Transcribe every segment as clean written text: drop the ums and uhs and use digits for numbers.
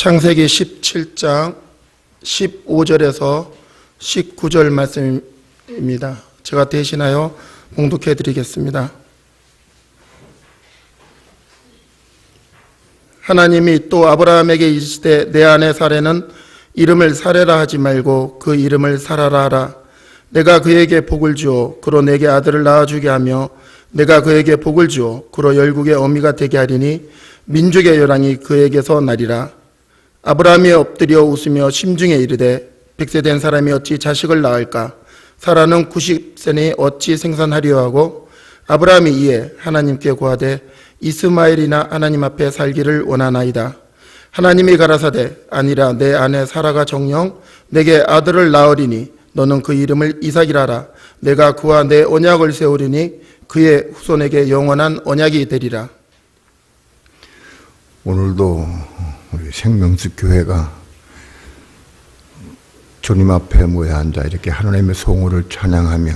창세기 17장 15절에서 19절 말씀입니다. 제가 대신하여 봉독해 드리겠습니다. 하나님이 또 아브라함에게 이르시되 내 아내 사레는 이름을 사레라 하지 말고 그 이름을 사라라 하라. 내가 그에게 복을 주어 그로 내게 아들을 낳아주게 하며 내가 그에게 복을 주어 그로 열국의 어미가 되게 하리니 민족의 열왕이 그에게서 나리라. 아브라함이 엎드려 웃으며 심중에 이르되 100세 된 사람이 어찌 자식을 낳을까? 사라는 90세니 어찌 생산하리요 하고 아브라함이 이에 하나님께 고하되 이스마엘이나 하나님 앞에 살기를 원하나이다. 하나님이 가라사대 아니라 내 아내 사라가 정녕 내게 아들을 낳으리니 너는 그 이름을 이삭이라 하라. 내가 그와 내 언약을 세우리니 그의 후손에게 영원한 언약이 되리라. 오늘도 우리 생명수 교회가 주님 앞에 모여 앉아 이렇게 하나님의 성호를 찬양하며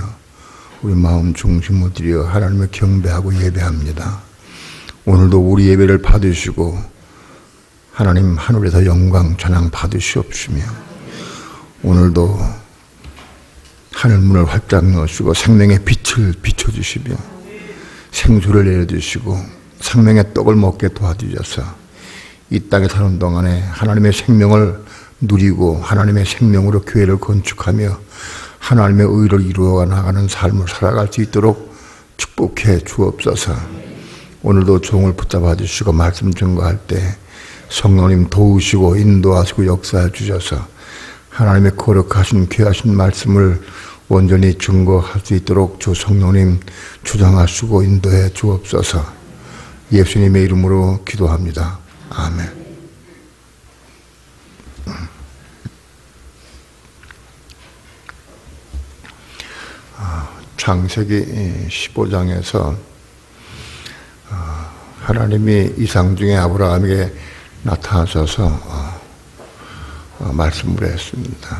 우리 마음 중심을 들여 하나님을 경배하고 예배합니다. 오늘도 우리 예배를 받으시고 하나님 하늘에서 영광 찬양 받으시옵시며 오늘도 하늘문을 활짝 여시고 생명의 빛을 비춰주시며 생수를 내려주시고 생명의 떡을 먹게 도와주셔서 이 땅에 사는 동안에 하나님의 생명을 누리고 하나님의 생명으로 교회를 건축하며 하나님의 의를 이루어 나가는 삶을 살아갈 수 있도록 축복해 주옵소서. 오늘도 종을 붙잡아 주시고 말씀 증거할 때 성령님 도우시고 인도하시고 역사해 주셔서 하나님의 거룩하신 귀하신 말씀을 온전히 증거할 수 있도록 주 성령님 주장하시고 인도해 주옵소서. 예수님의 이름으로 기도합니다. 아멘. 창세기 15장에서 하나님이 이상 중에 아브라함에게 나타나셔서 말씀을 했습니다.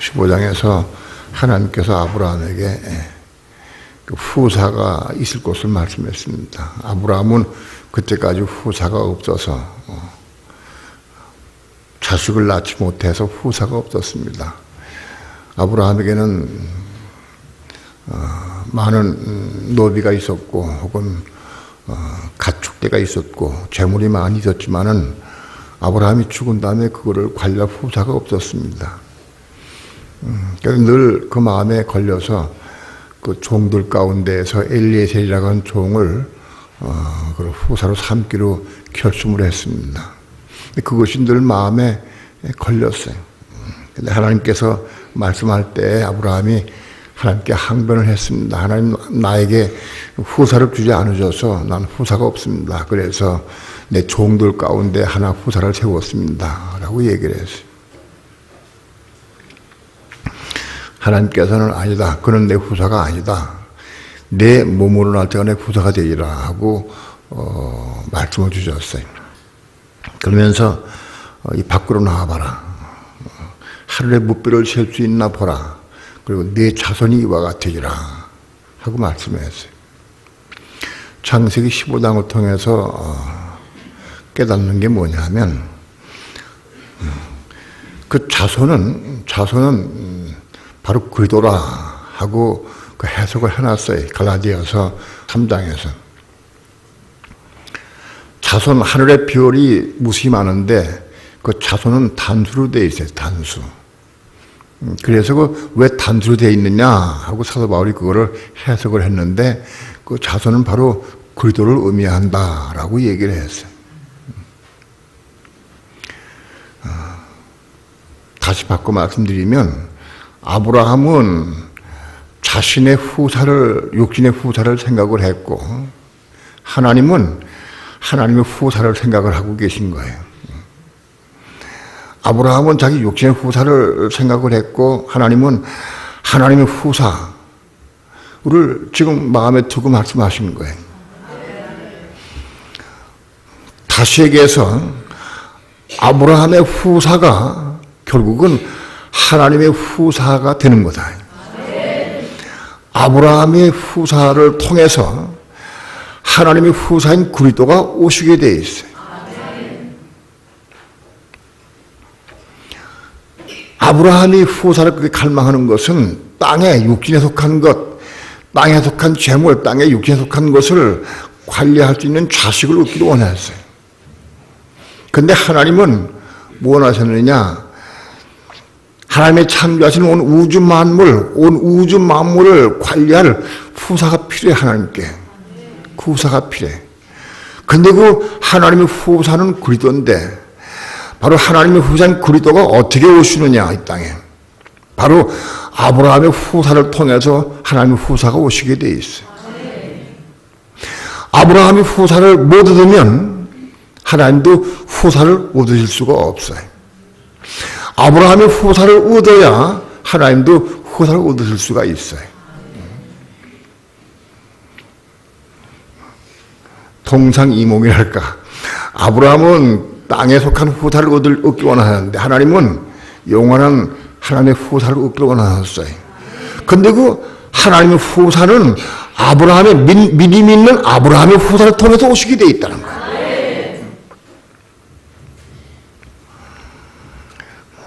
15장에서 하나님께서 아브라함에게 후사가 있을 것을 말씀했습니다. 아브라함은 그때까지 후사가 없어서 자식을 낳지 못해서 후사가 없었습니다. 아브라함에게는 많은 노비가 있었고 혹은 가축대가 있었고 재물이 많이 있었지만은 아브라함이 죽은 다음에 그거를 관리할 후사가 없었습니다. 그래서 늘 그 마음에 걸려서 그 종들 가운데에서 엘리에셀이라고 하는 종을 후사로 삼기로 결심을 했습니다. 그것이 늘 마음에 걸렸어요. 근데 하나님께서 말씀할 때 아브라함이 하나님께 항변을 했습니다. 하나님 나에게 후사를 주지 않으셔서 난 후사가 없습니다. 그래서 내 종들 가운데 하나 후사를 세웠습니다. 라고 얘기를 했어요. 하나님께서는 아니다. 그는 내 후사가 아니다. 내 몸으로 날 때가 내 후사가 되리라 하고 말씀을 주셨어요. 그러면서 이 밖으로 나와봐라. 하늘의 무뼈를 셀 수 있나 보라. 그리고 내 자손이 이와 같으리라 하고 말씀했어요. 창세기 15장을 통해서 깨닫는 게 뭐냐면 그 자손은 바로 그리스도라 하고 그 해석을 해놨어요. 갈라디아서 3장에서. 자손 하늘의 별이 무수히 많은데 그 자손은 단수로 되어 있어요. 단수. 그래서 왜 단수로 되어 있느냐 하고 사도 바울이 그거를 해석을 했는데 그 자손은 바로 그리스도를 의미한다라고 얘기를 했어요. 다시 바꿔 말씀드리면 아브라함은 자신의 후사를 육신의 후사를 생각을 했고 하나님은 하나님의 후사를 생각을 하고 계신 거예요. 아브라함은 자기 육신의 후사를 생각을 했고 하나님은 하나님의 후사를 지금 마음에 두고 말씀하시는 거예요. 다시 얘기해서 아브라함의 후사가 결국은 하나님의 후사가 되는 거다. 아브라함의 후사를 통해서 하나님의 후사인 그리스도가 오시게 돼 있어요. 아브라함이 후사를 그렇게 갈망하는 것은 땅에 육신에 속한 것, 땅에 속한 재물, 땅에 육신에 속한 것을 관리할 수 있는 자식을 얻기를 원했어요. 그런데 하나님은 뭐 원하셨느냐? 하나님의 창조하신 온 우주 만물을 관리할 후사가 필요해, 하나님께. 그 후사가 필요해. 근데 그 하나님의 후사는 그리스도인데, 바로 하나님의 후사인 그리스도가 어떻게 오시느냐, 이 땅에. 바로 아브라함의 후사를 통해서 하나님의 후사가 오시게 돼 있어요. 아브라함이 후사를 못 얻으면 하나님도 후사를 얻으실 수가 없어요. 아브라함이 후사를 얻어야 하나님도 후사를 얻으실 수가 있어요. 동상이몽이랄까. 아브라함은 땅에 속한 후사를 얻기 원하는데 하나님은 영원한 하나님의 후사를 얻기 원하셨어요. 근데 그 하나님의 후사는 아브라함의 믿음이 있는 아브라함의 후사를 통해서 오시게 되어 있다는 거예요.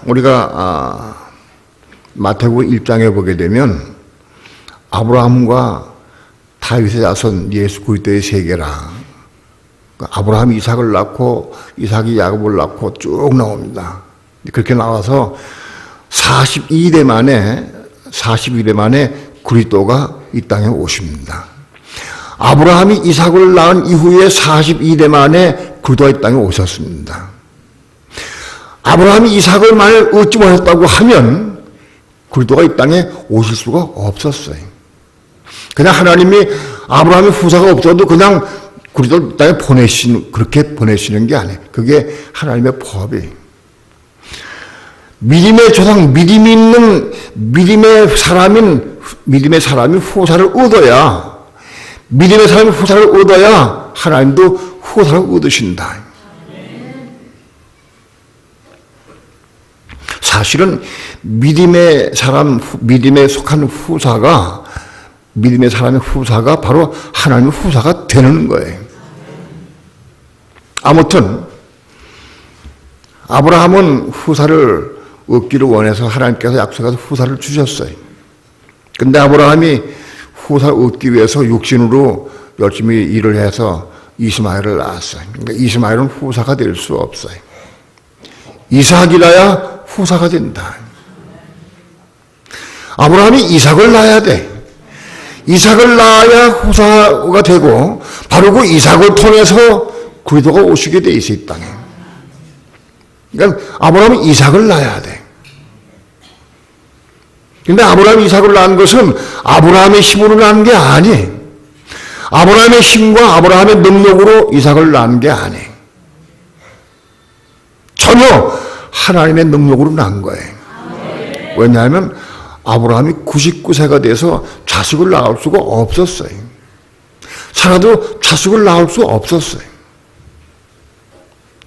우리가 마태복음 1장에 보게 되면 아브라함과 다윗의 자손 예수 그리스도의 세계라. 아브라함이 이삭을 낳고 이삭이 야곱을 낳고 쭉 나옵니다. 그렇게 나와서 42대 만에 그리스도가 이 땅에 오십니다. 아브라함이 이삭을 낳은 이후에 42대 만에 그리스도가 이 땅에 오셨습니다. 아브라함이 이삭을 만일 얻지 못했다고 하면 그리스도가 이 땅에 오실 수가 없었어요. 그냥 하나님이 아브라함의 후사가 없어도 그냥 그리스도를 이 땅에 그렇게 보내시는 게 아니에요. 그게 하나님의 법이에요. 믿음의 조상, 믿음의 사람이 후사를 얻어야, 믿음의 사람이 후사를 얻어야 하나님도 후사를 얻으신다. 사실은 믿음에 속한 후사가, 믿음의 사람의 후사가 바로 하나님의 후사가 되는 거예요. 아무튼 아브라함은 후사를 얻기를 원해서 하나님께서 약속해서 후사를 주셨어요. 근데 아브라함이 후사를 얻기 위해서 육신으로 열심히 일을 해서 이스마엘을 낳았어요. 그러니까 이스마엘은 후사가 될 수 없어요. 이삭이라야 후사가 된다. 아브라함이 이삭을 낳아야 돼. 이삭을 낳아야 후사가 되고 바로 그 이삭을 통해서 그리스도가 오시게 돼 있어, 이 땅에. 그러니까 아브라함이 이삭을 낳아야 돼. 근데 아브라함이 이삭을 낳은 것은 아브라함의 힘으로 낳은 게 아니에요. 아브라함의 힘과 아브라함의 능력으로 이삭을 낳은 게 아니에요. 전혀 하나님의 능력으로 낳은 거예요. 왜냐하면 아브라함이 99세가 돼서 자식을 낳을 수가 없었어요. 살아도 자식을 낳을 수 없었어요.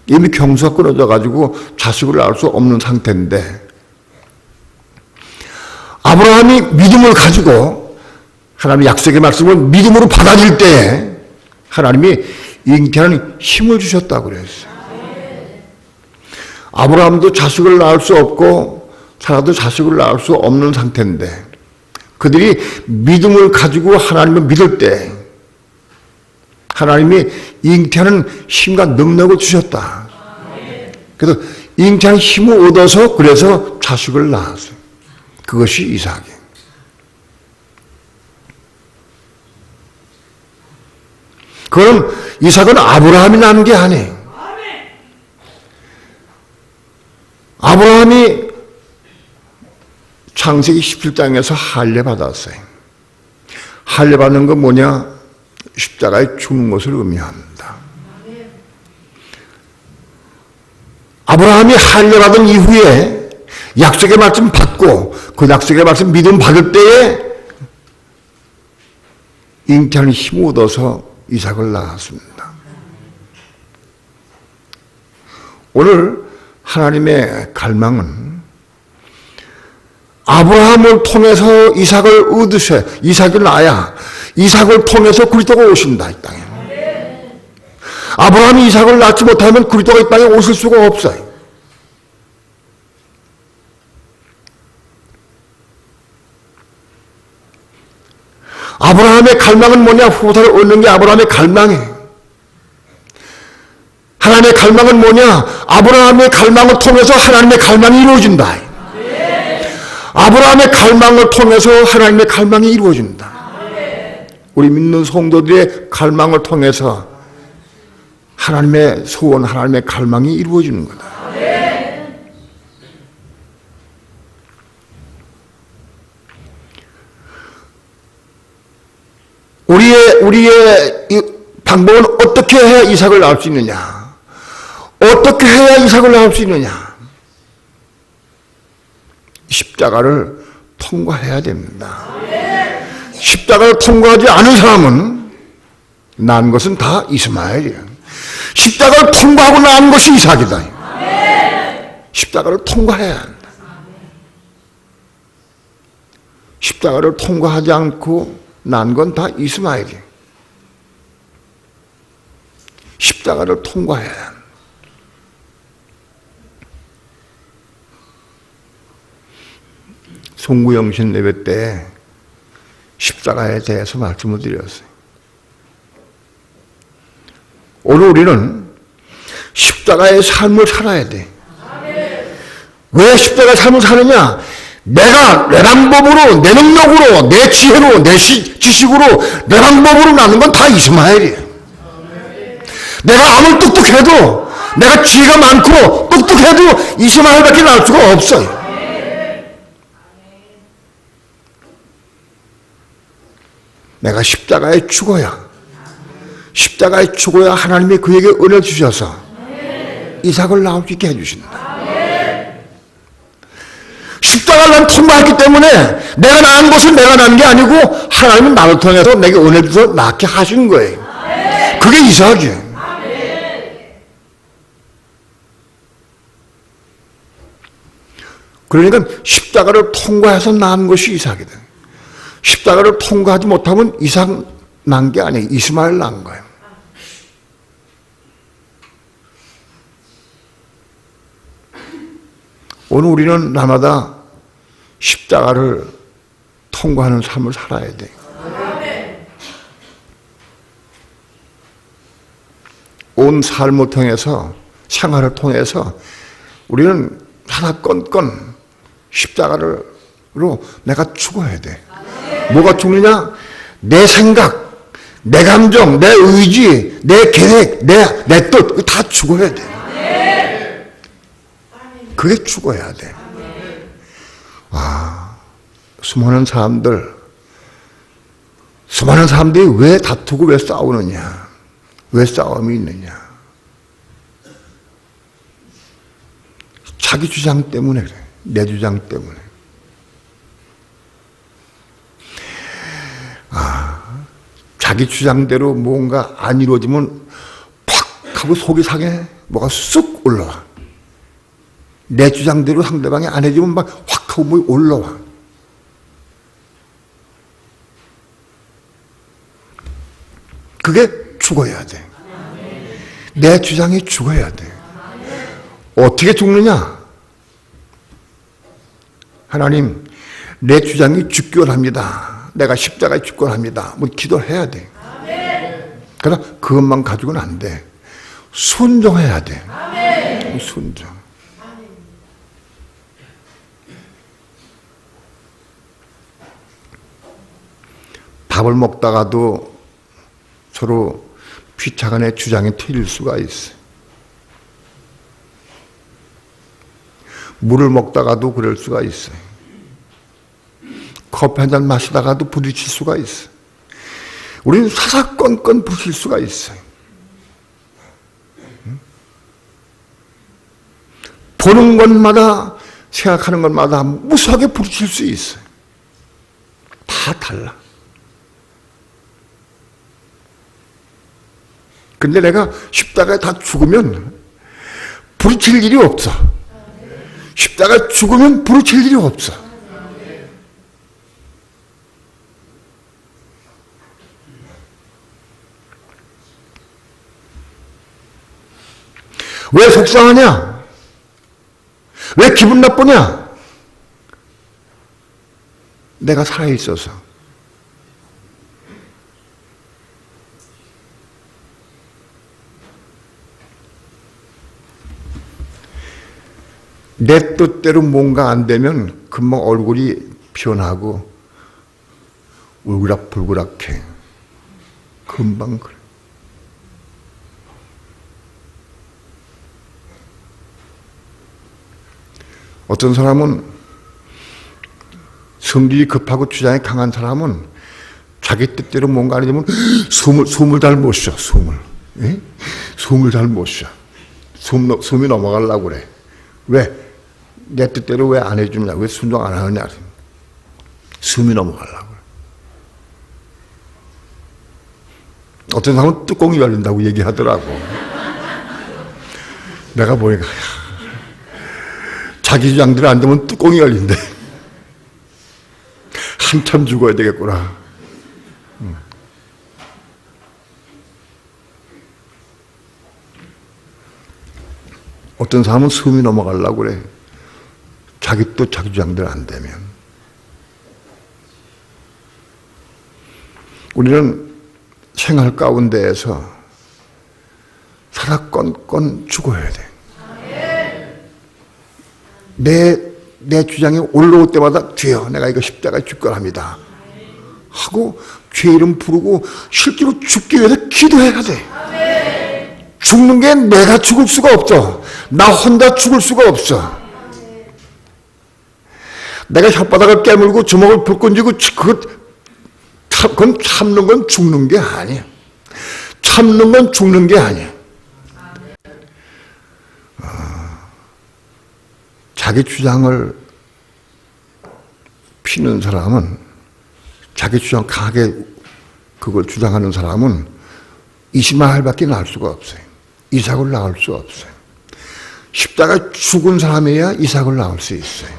이미 경수가 끊어져 가지고 자식을 낳을 수 없는 상태인데 아브라함이 믿음을 가지고 하나님의 약속의 말씀을 믿음으로 받아들일 때 하나님이 잉태하는 힘을 주셨다고 그랬어요. 아브라함도 자식을 낳을 수 없고 살아도 자식을 낳을 수 없는 상태인데 그들이 믿음을 가지고 하나님을 믿을 때 하나님이 잉태하는 힘과 능력을 주셨다. 그래서 잉태하는 힘을 얻어서 그래서 자식을 낳았어요. 그것이 이삭이에요. 그럼 이삭은 아브라함이 낳은 게 아니에요. 아브라함이 창세기 17장에서 할례 받았어요. 할례 받는 건 뭐냐? 십자가에 죽는 것을 의미합니다. 아브라함이 할례 받은 이후에 약속의 말씀 받고 그 약속의 말씀 믿음 받을 때에 잉태하는 힘을 얻어서 이삭을 낳았습니다. 오늘 하나님의 갈망은 아브라함을 통해서 이삭을 얻으셔야, 이삭이 나야 이삭을 통해서 그리스도가 오신다, 이 땅에. 아브라함이 이삭을 낳지 못하면 그리스도가 이 땅에 오실 수가 없어요. 아브라함의 갈망은 뭐냐? 후사를 얻는 게 아브라함의 갈망이에요. 하나님의 갈망은 뭐냐? 아브라함의 갈망을 통해서 하나님의 갈망이 이루어진다. 아브라함의 갈망을 통해서 하나님의 갈망이 이루어진다. 우리 믿는 성도들의 갈망을 통해서 하나님의 소원, 하나님의 갈망이 이루어지는 거다. 우리의 이 방법은 어떻게 해야 이삭을 낳을 수 있느냐? 어떻게 해야 이삭을 낳을 수 있느냐? 십자가를 통과해야 됩니다. 십자가를 통과하지 않은 사람은 난 것은 다 이스마엘이에요. 십자가를 통과하고 난 것이 이삭이다. 십자가를 통과해야 한다. 십자가를 통과하지 않고 난 건 다 이스마엘이에요. 십자가를 통과해야 한다. 송구영신 예배 때 십자가에 대해서 말씀을 드렸어요. 오늘 우리는 십자가의 삶을 살아야 돼. 왜 십자가의 삶을 사느냐? 내가 내 방법으로, 내 능력으로, 내 지혜로, 내 지식으로, 내 방법으로 나는 건 다 이스마엘이에요. 내가 아무리 똑똑해도, 내가 지혜가 많고 똑똑해도 이스마엘밖에 날 수가 없어요. 내가 십자가에 죽어야 하나님이 그에게 은혜 주셔서 이삭을 낳을 수 있게 해주신다. 십자가를 난 통과했기 때문에 내가 낳은 것은 내가 낳은 게 아니고 하나님은 나를 통해서 내게 은혜 주셔서 낳게 하신 거예요. 그게 이삭이에요. 그러니까 십자가를 통과해서 낳은 것이 이삭이다. 십자가를 통과하지 못하면 이삭 난 게 아니에요. 이스마엘 난 거예요. 오늘 우리는 날마다 십자가를 통과하는 삶을 살아야 돼요. 온 삶을 통해서, 생활을 통해서 우리는 사사건건 십자가로 내가 죽어야 돼. 뭐가 죽느냐? 내 생각, 내 감정, 내 의지, 내 계획, 내 뜻, 다 죽어야 돼. 그게 죽어야 돼. 수많은 사람들이 왜 다투고 왜 싸우느냐? 왜 싸움이 있느냐? 자기 주장 때문에 그래. 내 주장 때문에. 자기 주장대로 뭔가 안 이루어지면 팍 하고 속이 상해. 뭐가 쑥 올라와. 내 주장대로 상대방이 안 해주면 막 확 하고 뭐 올라와. 그게 죽어야 돼. 내 주장이 죽어야 돼. 어떻게 죽느냐? 하나님, 내 주장이 죽기 원합니다. 내가 십자가에 죽기 원합니다. 뭐 기도를 해야 돼. 그러나 그것만 가지고는 안 돼. 순종해야 돼. 순종. 밥을 먹다가도 서로 피차간의 주장이 틀릴 수가 있어요. 물을 먹다가도 그럴 수가 있어요. 커피 한 잔 마시다가도 부딪힐 수가 있어요. 우리는 사사건건 부딪힐 수가 있어요. 보는 것마다, 생각하는 것마다 무수하게 부딪힐 수 있어요. 다 달라. 근데 내가 십자가에 다 죽으면 부딪힐 일이 없어. 십자가에 죽으면 부딪힐 일이 없어. 왜 속상하냐? 왜 기분 나쁘냐? 내가 살아있어서. 내 뜻대로 뭔가 안 되면 금방 얼굴이 변하고 울그락불그락해. 금방 그래. 어떤 사람은 성질이 급하고 주장이 강한 사람은 자기 뜻대로 뭔가 안 되면 숨을 잘 못 쉬어. 숨을 잘 못 쉬어. 숨이 넘어가려고 그래. 왜? 내 뜻대로 왜 안 해주냐? 왜 순종 안 하느냐? 숨이 넘어가려고 그래. 어떤 사람은 뚜껑이 열린다고 얘기하더라고. 내가 보니까 자기 주장대로 안 되면 뚜껑이 열린대. 한참 죽어야 되겠구나. 어떤 사람은 숨이 넘어가려고 그래. 자기 또 자기 주장대로 안 되면. 우리는 생활 가운데에서 살아 건건 죽어야 돼. 내 주장이 올라올 때마다 주여 내가 이거 십자가에 죽건합니다 하고 주의 이름 부르고 실제로 죽기 위해서 기도해야 돼. 죽는 게 내가 죽을 수가 없어. 나 혼자 죽을 수가 없어. 내가 혓바닥을 깨물고 주먹을 불끈 쥐고 그건 참는 건 죽는 게 아니야. 참는 건 죽는 게 아니야. 자기 주장을 피는 사람은, 자기 주장 강하게 그걸 주장하는 사람은 20마일밖에 나올 수가 없어요. 이삭을 낳을 수 없어요. 십자가에 죽은 사람이야 이삭을 낳을 수 있어요.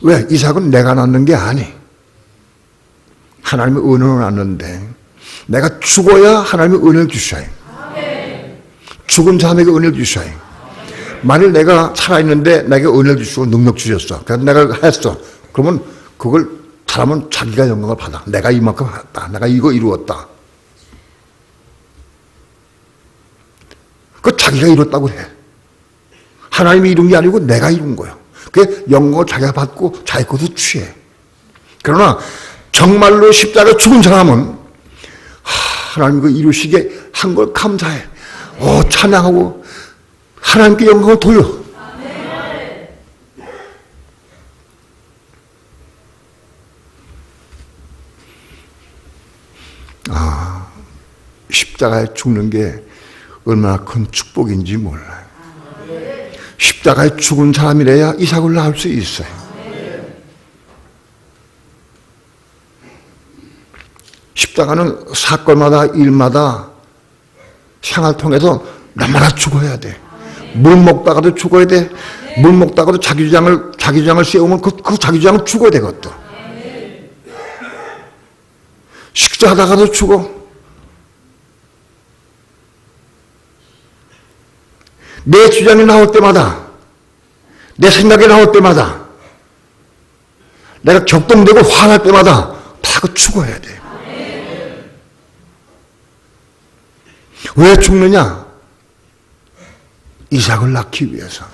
왜? 이삭은 내가 낳는 게 아니. 하나님의 은혜로 낳는데 내가 죽어야 하나님의 은혜를 주셔요. 죽은 사람에게 은혜를 주셔요. 만일 내가 살아있는데 내게 은혜를 주시고 능력 주셨어. 그래서 내가 했어. 그러면 그걸 사람은 자기가 영광을 받아. 내가 이만큼 했다. 내가 이거 이루었다. 그 자기가 이뤘다고 해. 하나님이 이룬 게 아니고 내가 이룬 거야. 그 영광을 자기가 받고 자기 것도 취해. 그러나 정말로 십자가에 죽은 사람은 하나님 그 이루시게 한 걸 감사해. 찬양하고 하나님께 영광을 돌려. 십자가에 죽는 게 얼마나 큰 축복인지 몰라요. 십자가에 죽은 사람이래야 이삭을 낳을 수 있어요. 십자가는 사건마다 일마다 생활 통해서 날마다 죽어야 돼. 물 먹다가도 죽어야 돼. 물 먹다가도 자기 주장을 세우면 그 자기 주장은 죽어야 되거든. 식사하다가도 죽어. 내 주장이 나올 때마다, 내 생각이 나올 때마다, 내가 격동되고 화날 때마다 다 그 죽어야 돼. 왜 죽느냐? 이삭을 낳기 위해서.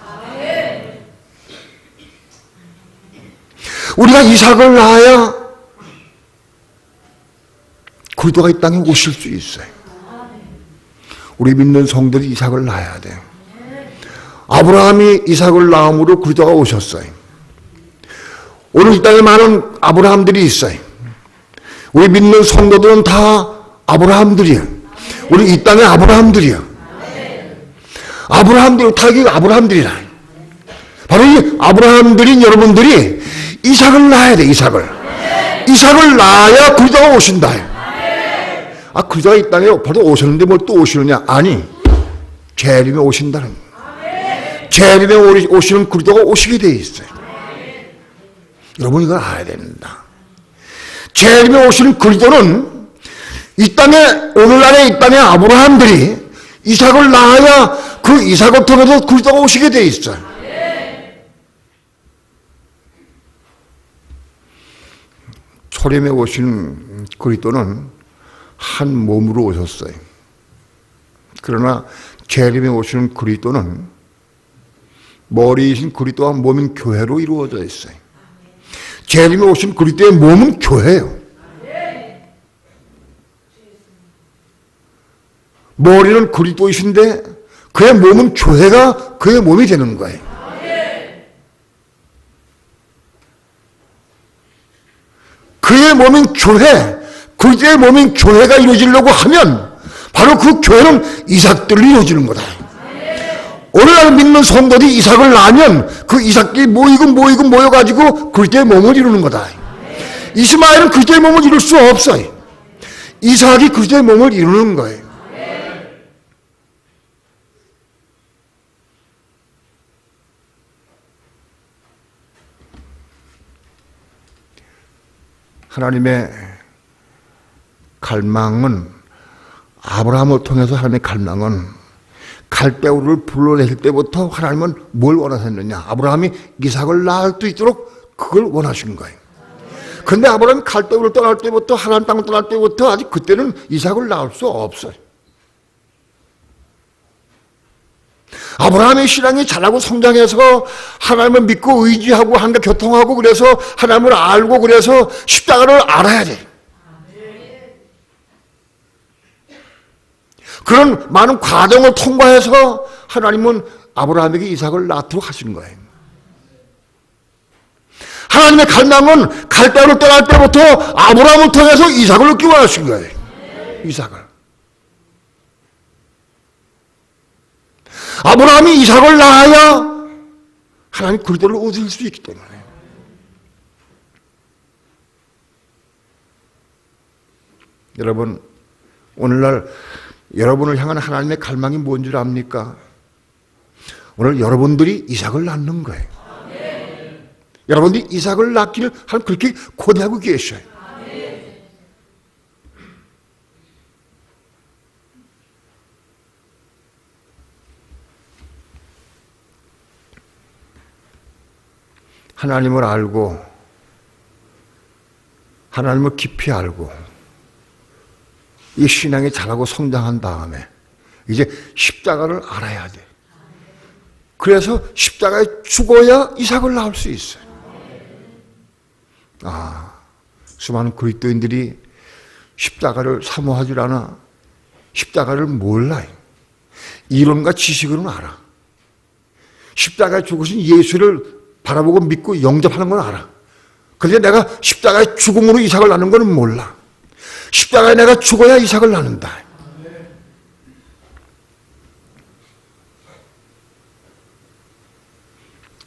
우리가 이삭을 낳아야 그리스도가 이 땅에 오실 수 있어요. 우리 믿는 성들이 이삭을 낳아야 돼요. 아브라함이 이삭을 낳음으로 그리스도가 오셨어요. 오늘 이 땅에 많은 아브라함들이 있어요. 우리 믿는 성도들은 다 아브라함들이에요. 우리 이 땅에 아브라함들이에요. 아브라함들, 다 이게 아브라함들이라. 바로 이 아브라함들인 여러분들이 이삭을 낳아야 돼, 이삭을. 이삭을 낳아야 그리스도가 오신다. 그리스도가 이 땅에 바로 오셨는데 뭘 또 오시느냐? 아니, 재림에 오신다는 거예요. 재림에 오시는 그리스도가 오시게 돼 있어요. 여러분 이걸 알아야 됩니다. 재림에 오시는 그리스도는 이 땅에, 오늘날에 이 땅에 아브라함들이 이삭을 낳아야 그 이삭을 통해서 그리스도가 오시게 돼 있어요. 초림에 오신 그리스도는 한 몸으로 오셨어요. 그러나 재림에 오시는 그리스도는 머리이신 그리스도와 몸인 교회로 이루어져 있어요. 재림에 오신 그리스도의 몸은 교회예요. 머리는 그리스도이신데 그의 몸은 교회가 그의 몸이 되는 거예요. 그의 몸인 교회, 그리스도의 몸인 교회가 이루어지려고 하면 바로 그 교회는 이삭들로 이루어지는 거다. 오늘날 믿는 성도들이 이삭을 낳으면 그 이삭들이 모여가지고 그리스도의 몸을 이루는 거다. 이스마엘은 그리스도의 몸을 이룰 수 없어요. 이삭이 그리스도의 몸을 이루는 거예요. 하나님의 갈망은, 아브라함을 통해서 하나님의 갈망은 갈대우를 불러내실 때부터 하나님은 뭘 원하셨느냐? 아브라함이 이삭을 낳을 수 있도록 그걸 원하신 거예요. 그런데 아브라함이 갈대우를 떠날 때부터, 하나님 땅을 떠날 때부터 아직 그때는 이삭을 낳을 수 없어요. 아브라함의 신앙이 자라고 성장해서 하나님을 믿고 의지하고 하나님과 교통하고 그래서 하나님을 알고 그래서 십자가를 알아야 돼요. 그런 많은 과정을 통과해서 하나님은 아브라함에게 이삭을 낳도록 하신 거예요. 하나님의 갈망은 갈대우를 떠날 때부터 아브라함을 통해서 이삭을 얻기 원하신 거예요. 이삭을. 아브라함이 이삭을 낳아야 하나님 그리스도를 얻을 수 있기 때문에. 여러분, 오늘날 여러분을 향한 하나님의 갈망이 뭔 줄 압니까? 오늘 여러분들이 이삭을 낳는 거예요. 여러분들이 이삭을 낳기를 하나님 그렇게 고대하고 계셔요. 하나님을 알고 하나님을 깊이 알고 이 신앙이 자라고 성장한 다음에 이제 십자가를 알아야 돼. 그래서 십자가에 죽어야 이삭을 낳을 수 있어요. 수많은 그리스도인들이 십자가를 사모하지 않아. 십자가를 몰라요. 이론과 지식으로는 알아. 십자가에 죽으신 예수를 바라보고 믿고 영접하는 건 알아. 그런데 내가 십자가의 죽음으로 이삭을 낳는 건 몰라. 십자가에 내가 죽어야 이삭을 낳는다.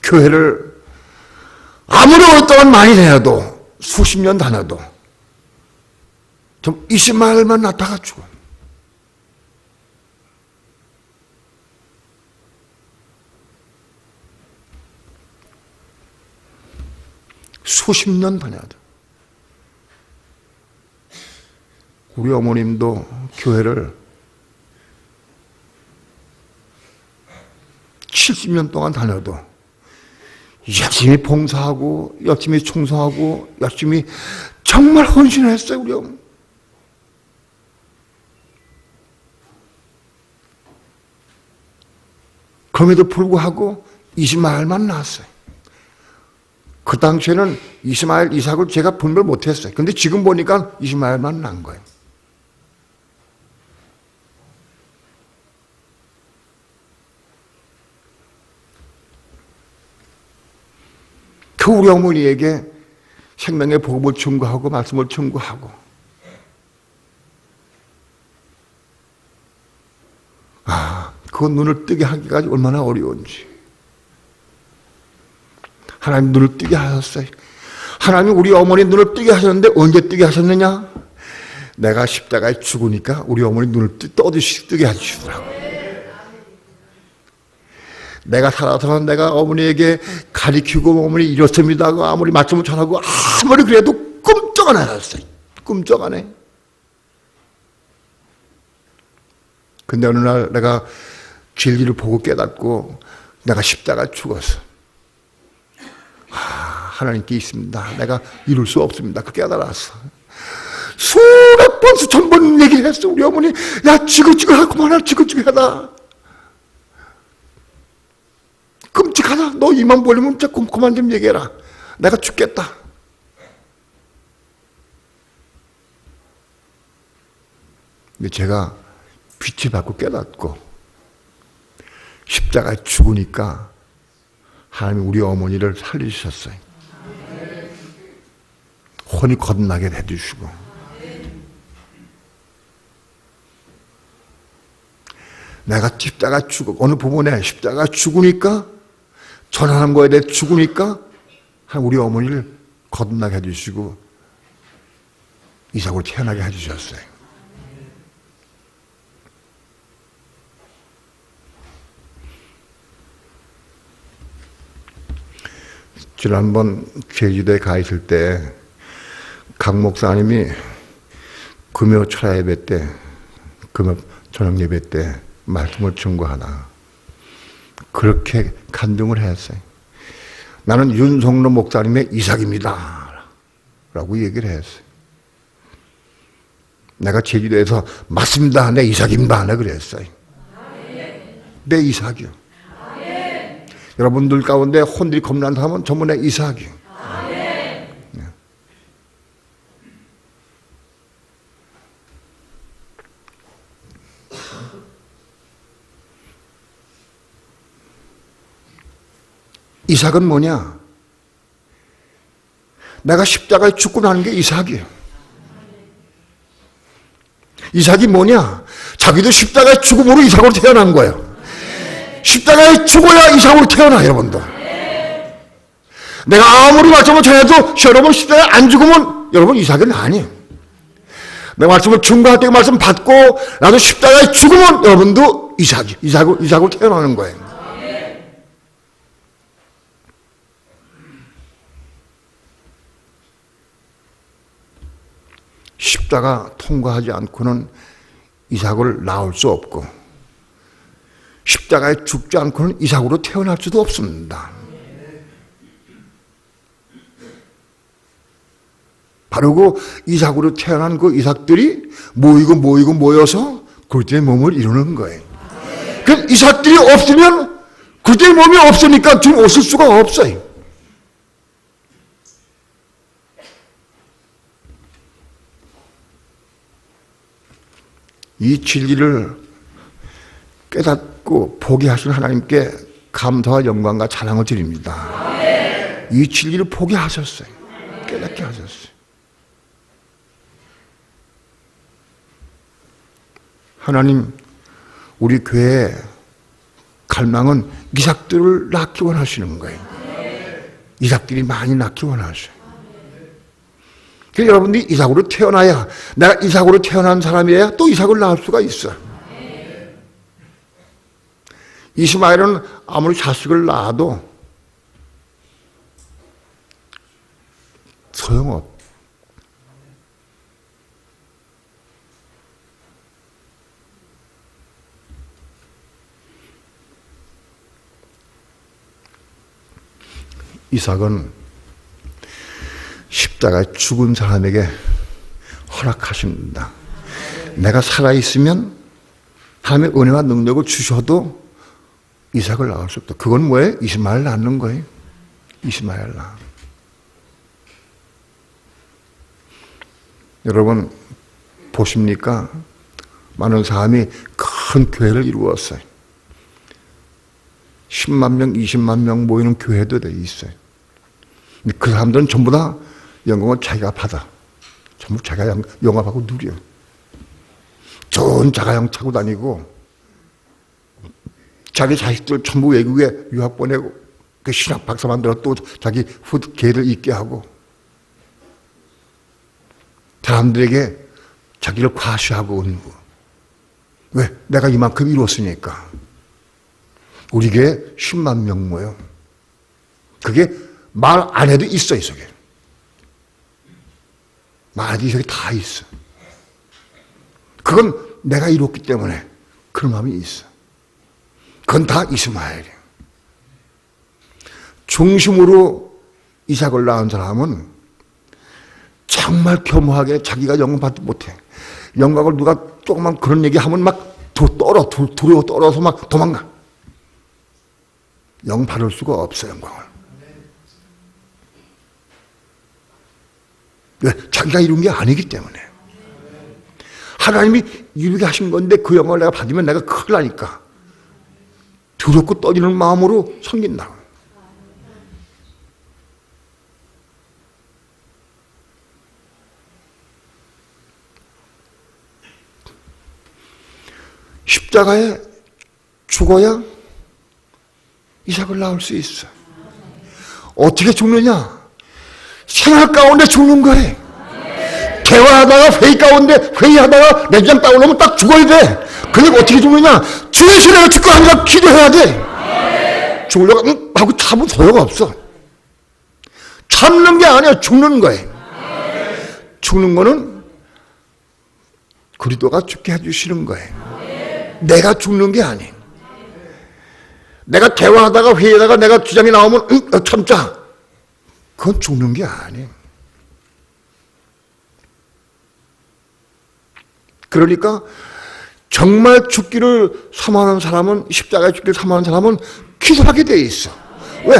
교회를 아무리 오랫동안 많이 다녀도 수십 년 다녀도 좀 이스마엘만 낳다가 죽어. 수십 년 다녀야 돼. 우리 어머님도 교회를 70년 동안 다녀도 열심히 봉사하고 열심히 청소하고 열심히 정말 헌신했어요. 우리 어머니. 그럼에도 불구하고 이스마엘만 낳았어요. 그 당시에는 이스마엘, 이삭을 제가 분별 못했어요. 근데 지금 보니까 이스마엘만 낳은 거예요. 그 우리 어머니에게 생명의 복음을 증거하고 말씀을 증거하고 그 눈을 뜨게 하기까지 얼마나 어려운지. 하나님 눈을 뜨게 하셨어요. 하나님 우리 어머니 눈을 뜨게 하셨는데 언제 뜨게 하셨느냐? 내가 십자가에 죽으니까 우리 어머니 눈을 뜨게 해주시더라고요. 내가 살아서 내가 어머니에게 가리키고 어머니 이렇습니다 하고 아무리 말씀을 전하고 아무리 그래도 꿈쩍 안 하셨어요. 꿈쩍 안 해. 근데 어느 날 내가 진리를 보고 깨닫고 내가 십자가에 죽었어. 하나님께 있습니다. 내가 이룰 수 없습니다. 그 깨달았어. 수백 번 수천 번 얘기를 했어. 우리 어머니 야 지긋지긋하구만. 지긋지긋하다. 끔찍하다. 너 입만 벌리면 진짜 그만 좀 얘기해라. 내가 죽겠다. 근데 제가 빛을 받고 깨닫고 십자가에 죽으니까 하나님이 우리 어머니를 살리셨어요. 혼이 거듭나게 해주시고. 내가 십자가 어느 부분에 십자가 죽으니까, 전하는 거에 대해 죽으니까 우리 어머니를 거듭나게 해주시고 이삭으로 태어나게 해주셨어요. 지난번 제주도에 가 있을 때 강 목사님이 금요 철야 예배 때, 금요 저녁 예배 때 말씀을 증거하나 그렇게 간증을 했어요. 나는 윤성로 목사님의 이삭입니다 라고 얘기를 했어요. 내가 제주도에서 맞습니다, 내 이삭입니다, 내가 그랬어요. 내 이삭이요. 여러분들 가운데 혼들이 겁난다 하면 전부 내 이삭이요. 이삭은 뭐냐? 내가 십자가에 죽고 나는 게 이삭이에요. 이삭이 뭐냐? 자기도 십자가의 죽음으로 이삭으로 태어난 거예요. 십자가에 죽어야 이삭으로 태어나, 여러분들. 내가 아무리 말씀을 전해도 여러분 십자가에 안 죽으면 여러분 이삭은 아니에요. 내 말씀을 증거할 때 말씀 받고 나도 십자가에 죽으면 여러분도 이삭으로 태어나는 거예요. 십자가 통과하지 않고는 이삭을 낳을 수 없고, 십자가에 죽지 않고는 이삭으로 태어날 수도 없습니다. 바로 그 이삭으로 태어난 그 이삭들이 모여서 그리스도의 몸을 이루는 거예요. 그 이삭들이 없으면 그리스도의 몸이 없으니까 지금 없을 수가 없어요. 이 진리를 깨닫고 포기하신 하나님께 감사와 영광과 자랑을 드립니다. 이 진리를 포기하셨어요. 깨닫게 하셨어요. 하나님, 우리 교회의 갈망은 이삭들을 낳기 원하시는 거예요. 이삭들이 많이 낳기 원하셔요. 그래서 여러분들이 이삭으로 태어나야, 내가 이삭으로 태어난 사람이어야 또 이삭을 낳을 수가 있어. 이스마엘은 아무리 자식을 낳아도 소용없어. 이삭은 십자가에 죽은 사람에게 허락하십니다. 내가 살아있으면 하나님의 은혜와 능력을 주셔도 이삭을 낳을 수 없다. 그건 뭐예요? 이스마엘 낳는 거예요. 이스마엘 낳아. 여러분 보십니까? 많은 사람이 큰 교회를 이루었어요. 10만 명, 20만 명 모이는 교회도 돼 있어요. 근데 그 사람들은 전부 다 영광을 자기가 받아. 전부 자기가 영화하고 누려. 좋은 자가용 타고 다니고, 자기 자식들 전부 외국에 유학 보내고, 그 신학 박사 만들어 또 자기 개를 있게 하고, 사람들에게 자기를 과시하고 은고. 왜? 내가 이만큼 이뤘으니까. 우리 교회 10만 명 모여. 그게 말 안 해도 있어, 이 속에. 말 안 해도 이 속에 다 있어. 그건 내가 이뤘기 때문에 그런 마음이 있어. 그건 다 이스마엘이야. 중심으로 이삭을 낳은 사람은 정말 겸허하게 자기가 영광 받지 못해. 영광을 누가 조금만 그런 얘기 하면 막 두려워 떨어서 막 도망가. 영 받을 수가 없어요, 영광을. 왜? 자기가 이룬 게 아니기 때문에. 하나님이 이루게 하신 건데 그 영광을 내가 받으면 내가 큰일 나니까 두렵고 떨리는 마음으로 섬긴다. 십자가에 죽어야 이삭을 낳을 수 있어. 어떻게 죽느냐? 생활 가운데 죽는 거예요. 대화하다가 회의 가운데 회의하다가 내장 딱 올라오면 딱 죽어야 돼. 그러니까 어떻게 죽느냐? 주의 내가 죽고 하니까 기도해야 돼. 죽으려고 하고 참으면 소용가 없어. 참는 게 아니야. 죽는 거예요. 죽는 거는 그리스도가 죽게 해주시는 거예요. 내가 죽는 게 아니에요. 내가 대화하다가 회의하다가 내가 주장이 나오면 참자. 그건 죽는 게 아니에요. 그러니까 정말 죽기를 사모하는 사람은, 십자가에 죽기를 사모하는 사람은 기도하게 돼 있어. 왜?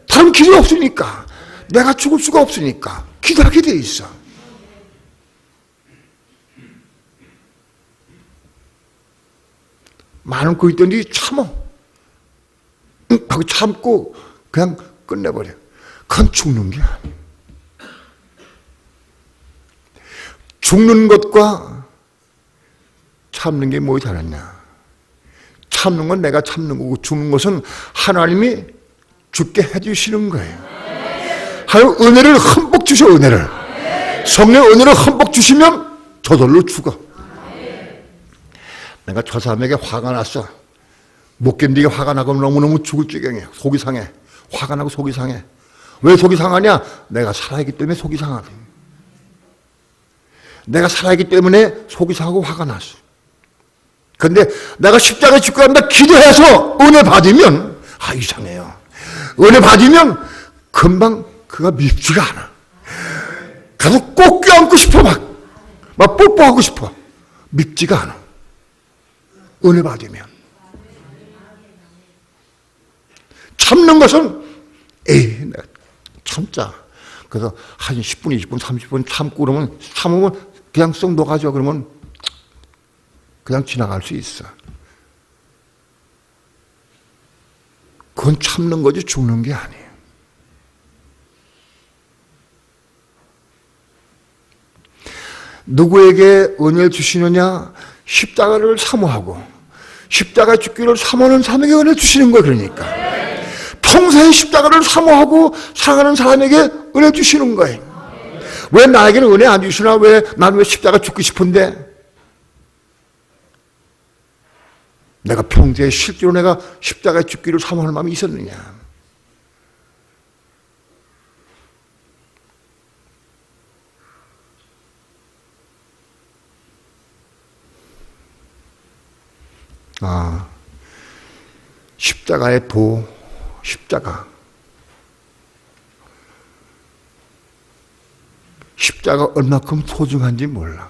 다른 길이 없으니까. 내가 죽을 수가 없으니까 기도하게 돼 있어. 많은 그리스도인들이 참어. 하고 참고 그냥 끝내버려. 그건 죽는 게 아니에요. 죽는 것과 참는 게 뭐 다르냐? 참는 건 내가 참는 거고 죽는 것은 하나님이 죽게 해주시는 거예요. 하나님 은혜를 흠뻑 주셔. 은혜를. 성령의 은혜를 흠뻑 주시면 저절로 죽어. 내가 저 사람에게 화가 났어. 못 견디게 화가 나고 너무너무 죽을 지경이에요. 속이 상해. 화가 나고 속이 상해. 왜 속이 상하냐? 내가 살아있기 때문에 속이 상하다. 내가 살아있기 때문에 속이 상하고 화가 났어. 근데 내가 십자가에 죽고 한다 기도해서 은혜 받으면 이상해요. 은혜 받으면 금방 그가 밉지가 않아. 가서 꼭 껴안고 싶어. 막 뽀뽀하고 싶어. 밉지가 않아. 은혜 받으면. 참는 것은 내가 참자. 그래서 한 10분, 20분, 30분 참고 그러면 참으면 그냥 쏙 녹아져. 그러면 그냥 지나갈 수 있어. 그건 참는 거지 죽는 게 아니에요. 누구에게 은혜를 주시느냐? 십자가를 사모하고 십자가 죽기를 사모하는 사람에게 은혜 주시는 거예요. 그러니까 평생 십자가를 사모하고 사랑하는 사람에게 은혜 주시는 거예요. 왜 나에게는 은혜 안 주시나? 왜 나는 왜 십자가 죽고 싶은데? 내가 평소에 실제로 내가 십자가에 죽기를 사모하는 마음이 있었느냐? 십자가의 도, 십자가. 십자가 얼마큼 소중한지 몰라.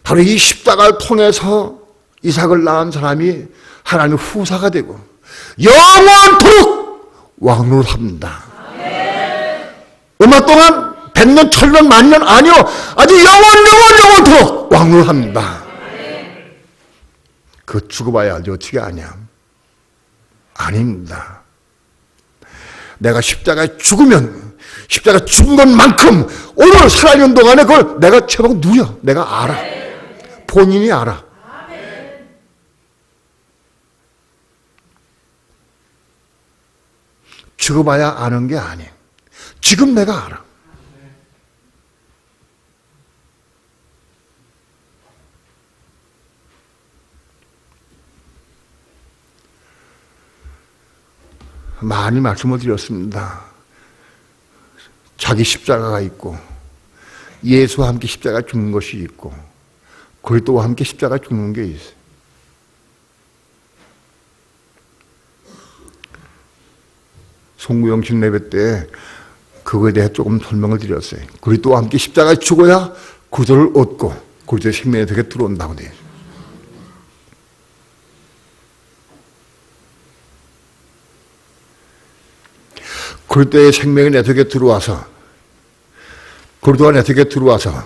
바로 이 십자가를 통해서 이삭을 낳은 사람이 하나님의 후사가 되고 영원토록 왕노릇합니다. 얼마 동안 100년, 1000년, 만년 아니요. 아주 영원토록 왕노릇합니다. 그 죽어봐야 알지 어떻게 아냐? 아닙니다. 내가 십자가에 죽으면 십자가 죽은 것만큼 오늘 살아있는 동안에 그걸 내가 제법 누려. 내가 알아. 본인이 알아. 죽어봐야 아는 게 아니에요. 지금 내가 알아. 많이 말씀을 드렸습니다. 자기 십자가가 있고 예수와 함께 십자가 죽는 것이 있고 그리스도와 함께 십자가 죽는 게 있어요. 송구영신 예배 때 그거에 대해 조금 설명을 드렸어요. 그리스도와 함께 십자가에 죽어야 구조를 얻고 그리스도의 생명에 되게 들어온다고 돼요. 그리스도의 생명이 내 속에 들어와서, 그리스도가 내 속에 들어와서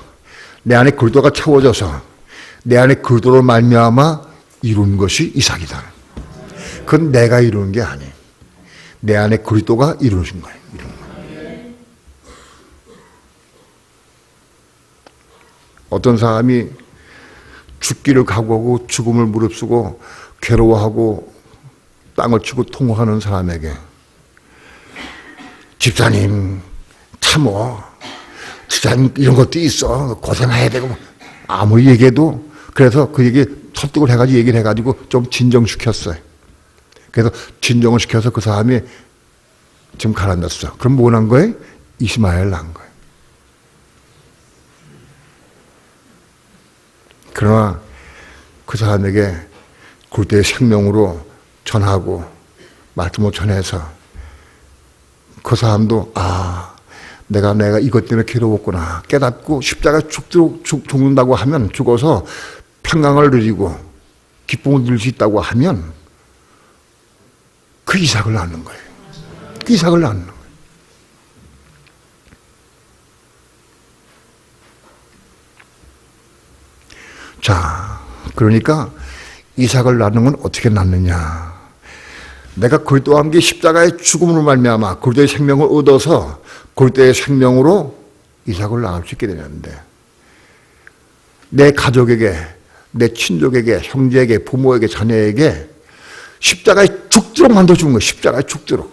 내 안에 그리스도가 채워져서 내 안에 그리스도로 말미암아 이룬 것이 이삭이다. 그건 내가 이루는 게 아니에요. 내 안에 그리스도가 이루신 거예요. 어떤 사람이 죽기를 각오하고 죽음을 무릅쓰고 괴로워하고 땅을 치고 통곡하는 사람에게 집사님 참어, 집사님 이런 것도 있어, 고생해야 되고 아무리 얘기해도, 그래서 그 얘기 설득을 해가지고 얘기를 해가지고 좀 진정시켰어요. 그래서 진정을 시켜서 그 사람이 지금 가라앉았어. 그럼 뭐 난 거예요? 이스마엘 난 거예요. 그러나 그 사람에게 그때의 생명으로 전하고 말씀을 전해서 그 사람도 내가 이것 때문에 괴로웠구나 깨닫고 십자가에 죽는다고 하면, 죽어서 평강을 누리고 기쁨을 누릴 수 있다고 하면 그 이삭을 낳는 거예요. 그 이삭을 낳는 거예요. 자, 그러니까 이삭을 낳는 건 어떻게 낳느냐? 내가 그리스도와 함께 십자가의 죽음으로 말미암아 그리스도의 생명을 얻어서 그리스도의 생명으로 이삭을 낳을 수 있게 되는데, 내 가족에게, 내 친족에게, 형제에게, 부모에게, 자녀에게 십자가에 죽도록 만들어주는 거예요. 십자가에 죽도록.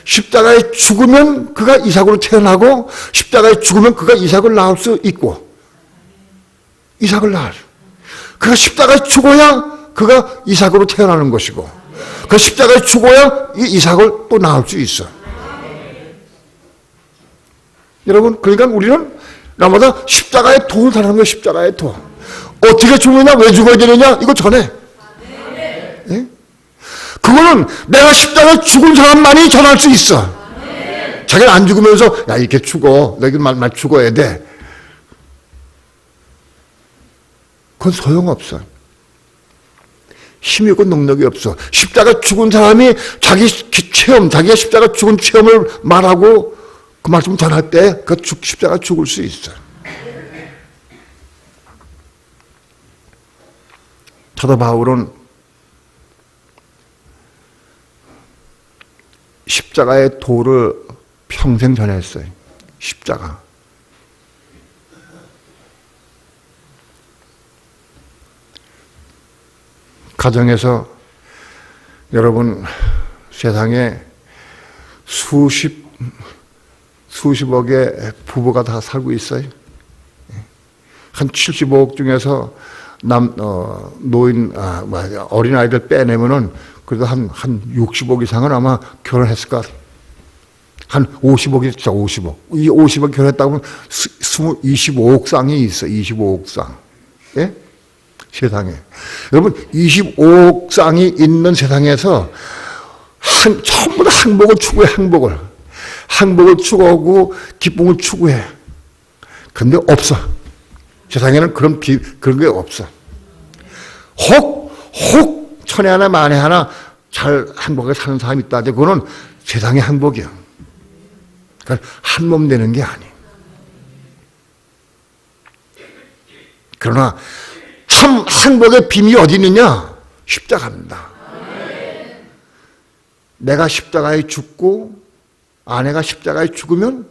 십자가에 죽으면 그가 이삭으로 태어나고, 십자가에 죽으면 그가 이삭을 낳을 수 있고, 이삭을 낳을. 그가 십자가에 죽어야 그가 이삭으로 태어나는 것이고, 그 십자가에 죽어야 이 이삭을 또 낳을 수 있어. 여러분, 그러니까 우리는 날마다 십자가의 도를 달하는 거예요. 십자가의 도. 어떻게 죽느냐, 왜 죽어야 되느냐, 이거 전해. 예? 그거는 내가 십자가에 죽은 사람만이 전할 수 있어. 자기는 안 죽으면서 야 이렇게 죽어, 너희들 말 죽어야 돼. 그건 소용없어. 힘이 없고 능력이 없어. 십자가 죽은 사람이 자기 체험, 자기가 십자가 죽은 체험을 말하고 그 말씀 전할 때 그 십자가 죽을 수 있어. 사도 바울은 십자가의 도를 평생 전했어요. 십자가. 가정에서 여러분 세상에 수십억의 부부가 다 살고 있어요. 한 75억 중에서 어린 아이들 빼내면은 그래도 한 60억 이상은 아마 결혼했을 것 같아요. 한 50억이 진짜 50억. 이 50억 결혼했다고 하면 25억 쌍이 있어. 25억 쌍. 예? 세상에. 여러분, 25억 쌍이 있는 세상에서 전부 다 행복을 추구해, 행복을. 행복을 추구하고 기쁨을 추구해. 근데 없어. 세상에는 그런 게 없어. 혹 천에 하나 만에 하나 잘 행복하게 사는 사람이 있다. 그거는 세상의 행복이야. 그러니까 한 몸 되는 게 아니에요. 그러나 참 행복의 비밀이 어디 있느냐? 십자가입니다. 내가 십자가에 죽고 아내가 십자가에 죽으면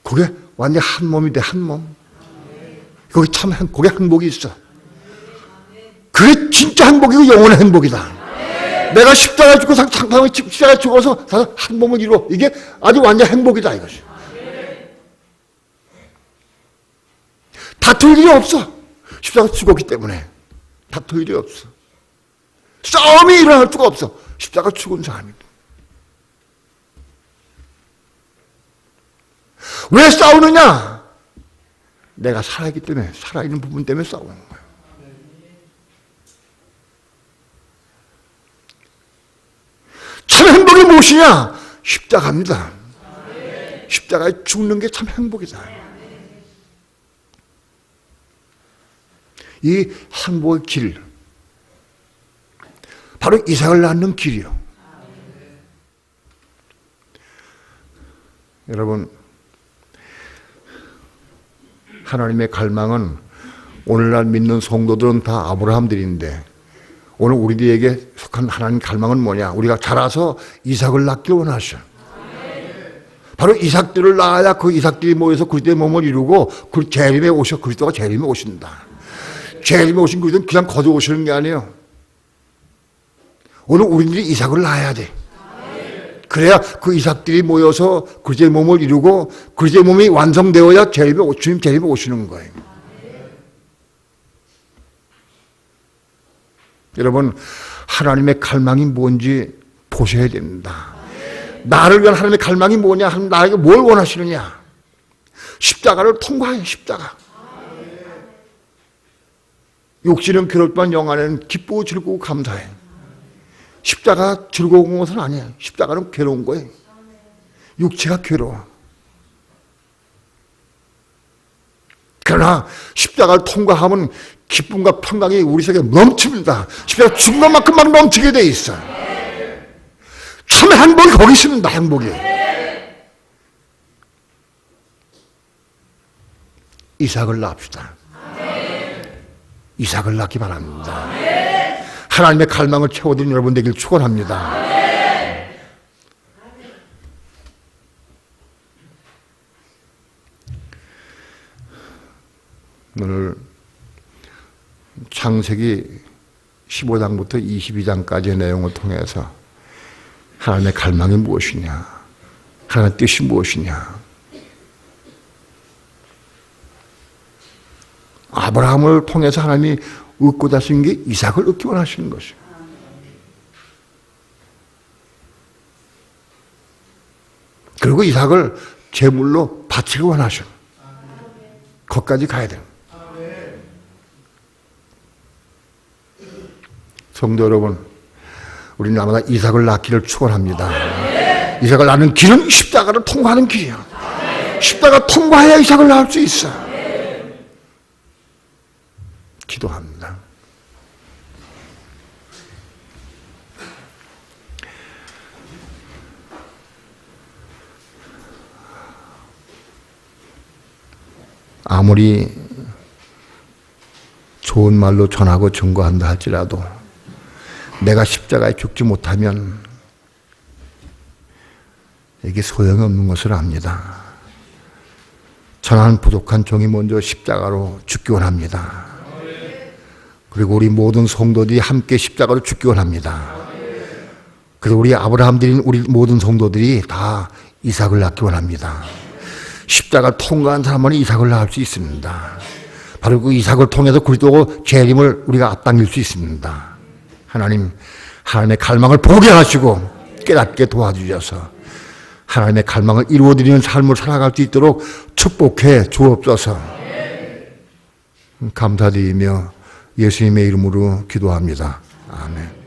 그게 완전 한 몸이 돼, 한 몸. 거기 거기 행복이 있어. 그게 진짜 행복이고 영원의 행복이다. 내가 십자가에 죽고 상상에 십자가에 죽어서 한 몸을 이루어. 이게 아주 완전 행복이다, 이것이. 다툴 일이 없어. 십자가 죽었기 때문에 다툴 일이 없어. 싸움이 일어날 수가 없어. 십자가 죽은 사람이다. 왜 싸우느냐? 내가 살아있기 때문에, 살아있는 부분 때문에 싸우는 거야. 참 행복이 무엇이냐? 십자가입니다. 십자가에 죽는 게 참 행복이다. 이 행복의 길, 바로 이삭을 낳는 길이요. 여러분, 하나님의 갈망은 오늘날 믿는 성도들은 다 아브라함들인데 오늘 우리들에게 속한 하나님 갈망은 뭐냐? 우리가 자라서 이삭을 낳길 원하셔. 바로 이삭들을 낳아야 그 이삭들이 모여서 그리스도의 몸을 이루고 그 재림에 오셔. 그리스도가 재림에 오신다. 재림에 오신 그리스도는 그냥 거저 오시는 게 아니에요. 오늘 우리들이 이삭을 낳아야 돼. 그래야 그 이삭들이 모여서 그리스도의 몸을 이루고 그리스도의 몸이 완성되어야 주님 재림에 오시는 거예요. 여러분, 하나님의 갈망이 뭔지 보셔야 됩니다. 나를 위한 하나님의 갈망이 뭐냐? 하면 나에게 뭘 원하시느냐? 십자가를 통과해. 십자가. 육신은 괴롭지만 영안에는 기쁘고 즐거고 감사해. 십자가 즐거운 것은 아니에요. 십자가는 괴로운 거예요. 육체가 괴로워. 그러나 십자가를 통과하면 기쁨과 평강이 우리 속에 넘칩니다. 십자가 죽는 것만큼 막 넘치게 돼 있어. 참 행복이 거기 있습니다. 행복이. 이삭을 낳읍시다. 이삭을 낳기 바랍니다. 하나님의 갈망을 채워드린 여러분 되길 축원합니다. 오늘 창세기 15장부터 22장까지의 내용을 통해서 하나님의 갈망이 무엇이냐, 하나님의 뜻이 무엇이냐, 아브라함을 통해서 하나님이 얻고자 하신 게 이삭을 얻기 원하시는 것이에요. 그리고 이삭을 제물로 바치기 원하셔요. 거기까지 가야 돼요. 성도 여러분, 우리는 날마다 이삭을 낳기를 축원합니다. 이삭을 낳는 길은 십자가를 통과하는 길이야. 십자가 통과해야 이삭을 낳을 수 있어. 기도합니다. 아무리 좋은 말로 전하고 증거한다 할지라도 내가 십자가에 죽지 못하면 이게 소용이 없는 것을 압니다. 전하는 부족한 종이 먼저 십자가로 죽기 원합니다. 그리고 우리 모든 성도들이 함께 십자가로 죽기 원합니다. 그리고 우리 아브라함들인 우리 모든 성도들이 다 이삭을 낳기 원합니다. 십자가를 통과한 사람은 이삭을 낳을 수 있습니다. 바로 그 이삭을 통해서 그리스도 재림을 우리가 앞당길 수 있습니다. 하나님, 하나님의 갈망을 보게 하시고 깨닫게 도와주셔서 하나님의 갈망을 이루어드리는 삶을 살아갈 수 있도록 축복해 주옵소서. 감사드리며 예수님의 이름으로 기도합니다. 아멘.